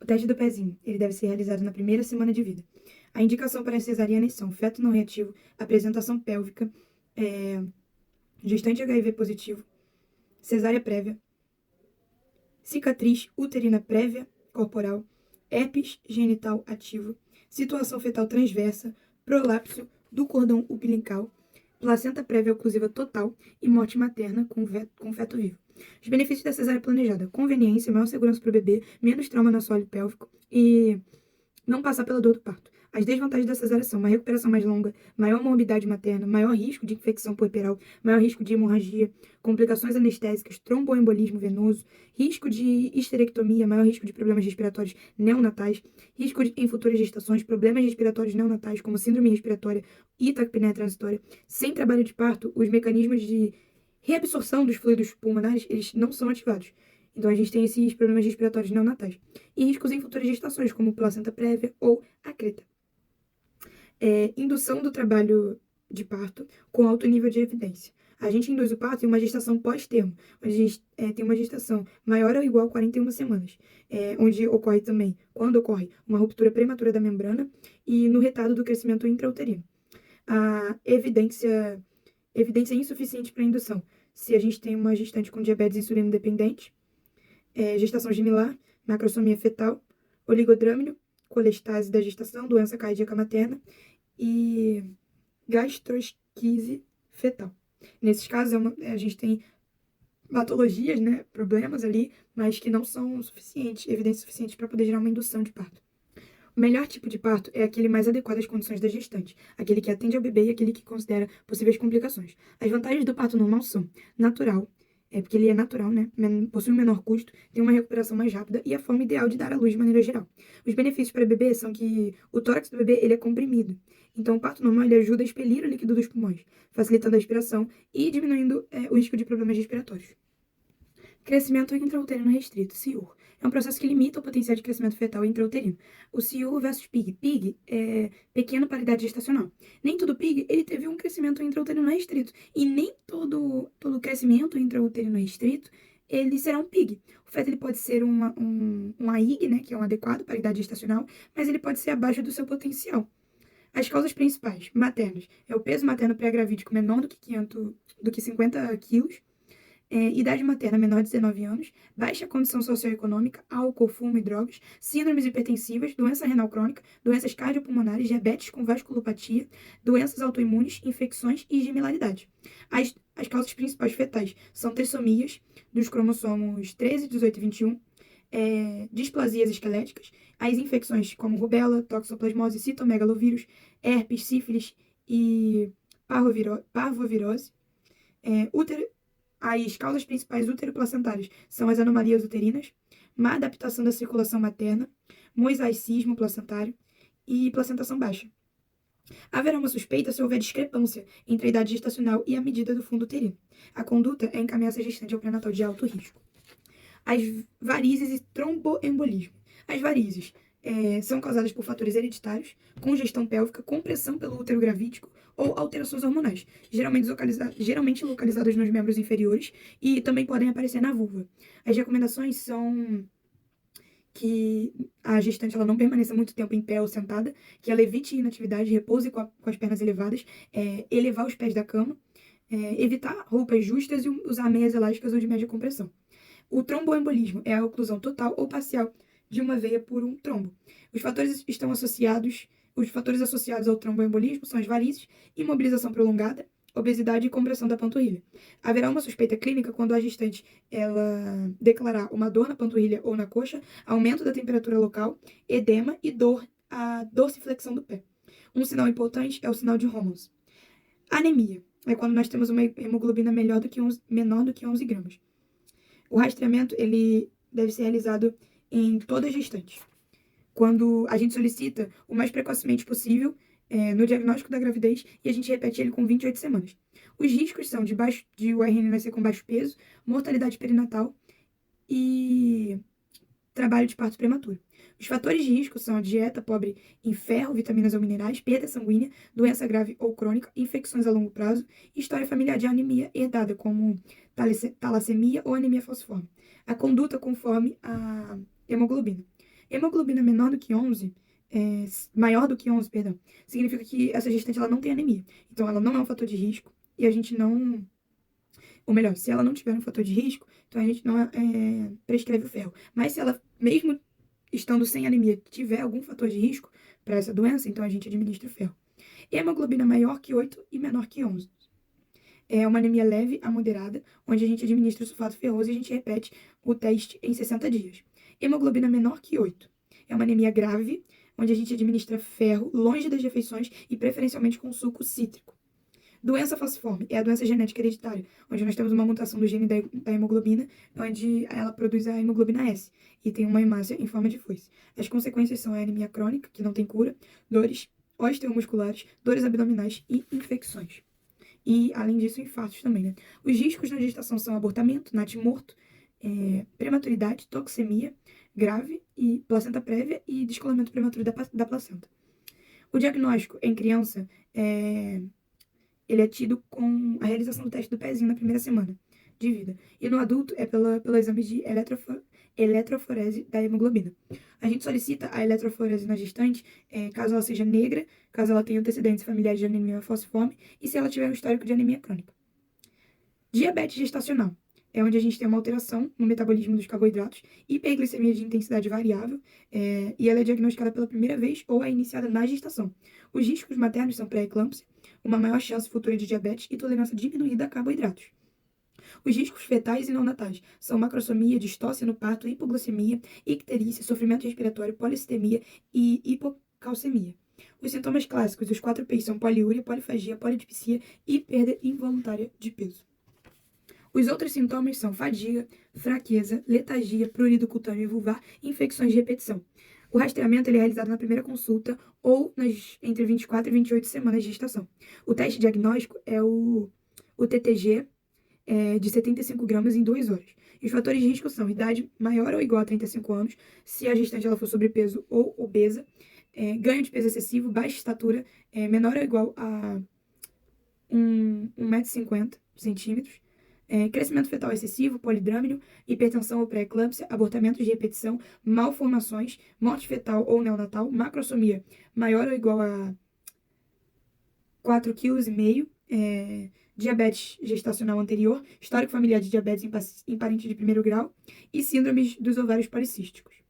O teste do pezinho, ele deve ser realizado na primeira semana de vida. A indicação para cesarianas são feto não reativo, apresentação pélvica, gestante HIV positivo, cesárea prévia, cicatriz uterina prévia corporal, herpes genital ativo, situação fetal transversa, prolapso do cordão umbilical, placenta prévia oclusiva total e morte materna com feto vivo. Os benefícios da cesárea planejada: conveniência, maior segurança para o bebê, menos trauma no assoalho pélvico e não passar pela dor do parto. As desvantagens da cesárea são uma recuperação mais longa, maior morbidade materna, maior risco de infecção puerperal, maior risco de hemorragia, complicações anestésicas, tromboembolismo venoso, risco de histerectomia, maior risco de problemas respiratórios neonatais, risco em futuras gestações, problemas respiratórios neonatais, como síndrome respiratória e taquipneia transitória. Sem trabalho de parto, os mecanismos de reabsorção dos fluidos pulmonares, eles não são ativados. Então, a gente tem esses problemas respiratórios neonatais. E riscos em futuras gestações, como placenta prévia ou acreta. Indução do trabalho de parto com alto nível de evidência. A gente induz o parto em uma gestação pós-termo, onde a gente tem uma gestação maior ou igual a 41 semanas, onde ocorre também, quando ocorre, uma ruptura prematura da membrana e no retardo do crescimento intrauterino. A evidência insuficiente para indução. Se a gente tem uma gestante com diabetes insulino dependente, gestação gemilar, macrosomia fetal, oligodrâmino, colestase da gestação, doença cardíaca materna e gastrosquise fetal. Nesses casos, a gente tem patologias, né, problemas ali, mas que não são suficientes, evidências suficientes para poder gerar uma indução de parto. O melhor tipo de parto é aquele mais adequado às condições da gestante, aquele que atende ao bebê e aquele que considera possíveis complicações. As vantagens do parto normal são natural, porque ele é natural, né? Possui um menor custo, tem uma recuperação mais rápida e a forma ideal de dar à luz de maneira geral. Os benefícios para o bebê são que o tórax do bebê ele é comprimido. Então, o parto normal ele ajuda a expelir o líquido dos pulmões, facilitando a aspiração e diminuindo o risco de problemas respiratórios. Crescimento intrauterino restrito, CIUR. É um processo que limita o potencial de crescimento fetal intrauterino. O CIUR versus PIG. PIG é pequeno para idade gestacional. Nem todo PIG ele teve um crescimento intrauterino restrito. E nem todo crescimento intrauterino restrito ele será um PIG. O feto ele pode ser um AIG, né, que é um adequado para a idade gestacional, mas ele pode ser abaixo do seu potencial. As causas principais maternas é o peso materno pré-gravídico menor do que 50 quilos, idade materna menor de 19 anos, baixa condição socioeconômica, álcool, fumo e drogas, síndromes hipertensivas, doença renal crônica, doenças cardiopulmonares, diabetes com vasculopatia, doenças autoimunes, infecções e gemilaridade. As causas principais fetais são trissomias dos cromossomos 13, 18 e 21, displasias esqueléticas, as infecções como rubéola, toxoplasmose, citomegalovírus, herpes, sífilis e parvovirose, útero. As causas principais útero-placentárias são as anomalias uterinas, má adaptação da circulação materna, mosaicismo placentário e placentação baixa. Haverá uma suspeita se houver discrepância entre a idade gestacional e a medida do fundo uterino. A conduta é encaminhar essa gestante ao pré-natal de alto risco. As varizes e tromboembolismo. As varizes são causadas por fatores hereditários, congestão pélvica, compressão pelo útero gravídico ou alterações hormonais, geralmente localizadas nos membros inferiores e também podem aparecer na vulva. As recomendações são que a gestante ela não permaneça muito tempo em pé ou sentada, que ela evite inatividade, repouse com as pernas elevadas, elevar os pés da cama, evitar roupas justas e usar meias elásticas ou de média compressão. O tromboembolismo é a oclusão total ou parcial de uma veia por um trombo. Os fatores associados ao tromboembolismo são as varizes, imobilização prolongada, obesidade e compressão da panturrilha. Haverá uma suspeita clínica quando a gestante ela declarar uma dor na panturrilha ou na coxa, aumento da temperatura local, edema e a dorsiflexão do pé. Um sinal importante é o sinal de Homans. Anemia é quando nós temos uma hemoglobina menor do que 11 gramas. O rastreamento ele deve ser realizado em toda a gestante. Quando a gente solicita o mais precocemente possível no diagnóstico da gravidez e a gente repete ele com 28 semanas. Os riscos são de o RN nascer com baixo peso, mortalidade perinatal e trabalho de parto prematuro. Os fatores de risco são a dieta pobre em ferro, vitaminas ou minerais, perda sanguínea, doença grave ou crônica, infecções a longo prazo e história familiar de anemia herdada, como talassemia ou anemia falciforme. A conduta conforme a hemoglobina. Hemoglobina menor do que 11, maior do que 11, perdão, significa que essa gestante ela não tem anemia. Então, ela não é um fator de risco e a gente não... Ou melhor, se ela não tiver um fator de risco, então a gente não prescreve o ferro. Mas se ela, mesmo estando sem anemia, tiver algum fator de risco para essa doença, então a gente administra o ferro. Hemoglobina maior que 8 e menor que 11. É uma anemia leve a moderada, onde a gente administra o sulfato ferroso e a gente repete o teste em 60 dias. Hemoglobina menor que 8. É uma anemia grave, onde a gente administra ferro longe das refeições e preferencialmente com suco cítrico. Doença falciforme é a doença genética hereditária, onde nós temos uma mutação do gene da hemoglobina, onde ela produz a hemoglobina S e tem uma hemácia em forma de foice. As consequências são a anemia crônica, que não tem cura, dores osteomusculares, dores abdominais e infecções. E, além disso, infartos também, né? Os riscos na gestação são abortamento, natimorto, prematuridade, toxemia grave e placenta prévia e descolamento prematuro da placenta. O diagnóstico em criança ele é tido com a realização do teste do pezinho na primeira semana de vida. E no adulto é pelo exame de eletroforese da hemoglobina. A gente solicita a eletroforese na gestante caso ela seja negra, caso ela tenha antecedentes familiares de anemia falciforme e se ela tiver um histórico de anemia crônica. Diabetes gestacional é onde a gente tem uma alteração no metabolismo dos carboidratos, hiperglicemia de intensidade variável, e ela é diagnosticada pela primeira vez ou é iniciada na gestação. Os riscos maternos são pré-eclâmpsia, uma maior chance futura de diabetes e tolerância diminuída a carboidratos. Os riscos fetais e neonatais são macrosomia, distócia no parto, hipoglicemia, icterícia, sofrimento respiratório, policistemia e hipocalcemia. Os sintomas clássicos, os 4 P's são poliúria, polifagia, polidipsia e perda involuntária de peso. Os outros sintomas são fadiga, fraqueza, letargia, prurido cutâneo e vulvar e infecções de repetição. O rastreamento ele é realizado na primeira consulta ou entre 24 e 28 semanas de gestação. O teste diagnóstico é o TTG de 75 gramas em 2 horas. E os fatores de risco são idade maior ou igual a 35 anos, se a gestante ela for sobrepeso ou obesa, ganho de peso excessivo, baixa estatura, menor ou igual a 1,50 m, crescimento fetal excessivo, polidrâmino, hipertensão ou pré-eclâmpsia, abortamentos de repetição, malformações, morte fetal ou neonatal, macrosomia maior ou igual a 4,5 kg, diabetes gestacional anterior, histórico familiar de diabetes em parente de primeiro grau e síndromes dos ovários policísticos.